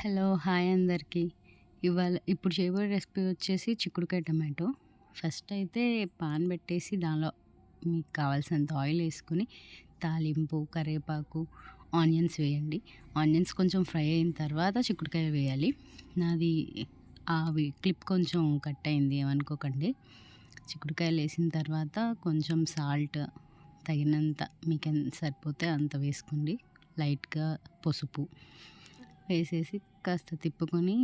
Hello! Hi అందరికీ. ఇప్పుడు చేయబోయే రెసిపీ వచ్చేసి చిక్కుడుకాయ టమాటో. ఫస్ట్ అయితే పాన్ పెట్టేసి దానిలో మీకు కావాల్సినంత ఆయిల్ వేసుకొని తాలింపు, కరివేపాకు, ఆనియన్స్ వేయండి. ఆనియన్స్ కొంచెం ఫ్రై అయిన తర్వాత చిక్కుడుకాయ వేయాలి. నాది క్లిప్ కొంచెం కట్ అయింది ఏమనుకోకండి. చిక్కుడుకాయలు వేసిన తర్వాత కొంచెం సాల్ట్ తగినంత మీకు ఎంత సరిపోతే అంత వేసుకోండి. లైట్‌గా పసుపు వేసేసి కాస్త తిప్పుకొని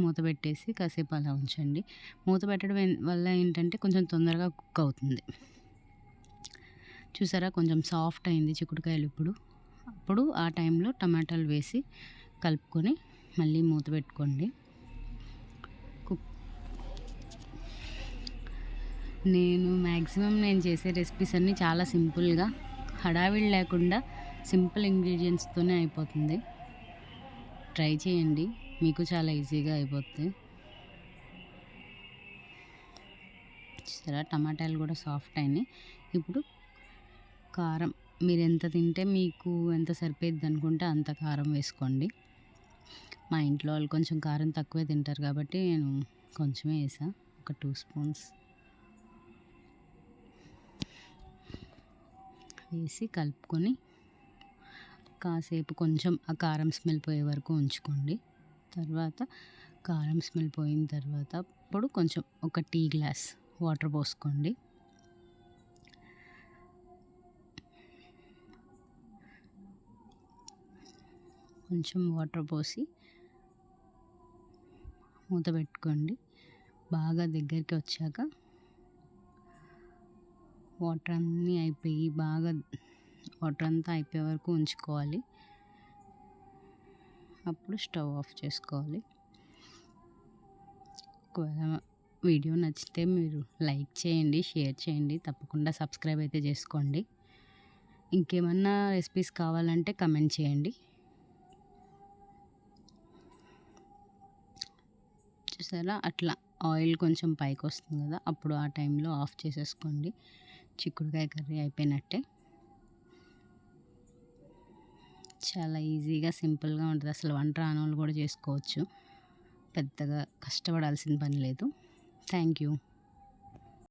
మూత పెట్టేసి కాసేపు అలా ఉంచండి. మూత పెట్టడం వల్ల ఏంటంటే కొంచెం తొందరగా కుక్ అవుతుంది. చూసారా కొంచెం సాఫ్ట్ అయింది చిక్కుడుకాయలు ఇప్పుడు. అప్పుడు ఆ టైంలో టమాటాలు వేసి కలుపుకొని మళ్ళీ మూత పెట్టుకోండి. నేను చేసే రెసిపీస్ అన్నీ చాలా సింపుల్గా, హడావిడి లేకుండా సింపుల్ ఇంగ్రీడియంట్స్తోనే అయిపోతుంది. ట్రై చేయండి, మీకు చాలా ఈజీగా అయిపోతుంది. చూసారా టమాటాలు కూడా సాఫ్ట్ అయినాయి. ఇప్పుడు కారం మీరు ఎంత తింటే మీకు ఎంత సరిపోద్ది అనుకుంటే అంత కారం వేసుకోండి. మా ఇంట్లో వాళ్ళు కొంచెం కారం తక్కువే తింటారు కాబట్టి నేను కొంచెమే వేసా, ఒక 2 స్పూన్స్ వేసి కలుపుకొని కాసేపు కొంచెం ఆ కారం స్మెల్ పోయే వరకు ఉంచుకోండి. తర్వాత కారం స్మెల్ పోయిన తర్వాత అప్పుడు కొంచెం ఒక టీ గ్లాస్ వాటర్ పోసుకోండి. కొంచెం వాటర్ పోసి మూత పెట్టుకోండి. బాగా దగ్గరికి వచ్చాక వాటర్ అన్నీ అయిపోయి వాటర్ అంతా అయిపోయే వరకు ఉంచుకోవాలి. అప్పుడు స్టవ్ ఆఫ్ చేసుకోవాలి. ఒకవేళ వీడియో నచ్చితే మీరు లైక్ చేయండి, షేర్ చేయండి, తప్పకుండా సబ్స్క్రైబ్ అయితే చేసుకోండి. ఇంకేమన్నా రెసిపీస్ కావాలంటే కమెంట్ చేయండి. చూసారా అట్లా ఆయిల్ కొంచెం పైకి వస్తుంది కదా, అప్పుడు ఆ టైంలో ఆఫ్ చేసేసుకోండి. చిక్కుడుకాయ కర్రీ అయిపోయినట్టే. చాలా ఈజీగా సింపుల్గా ఉంటుంది. అసలు వంట రానోళ్ళు కూడా చేసుకోవచ్చు. పెద్దగా కష్టపడాల్సిన పని లేదు. Thank you.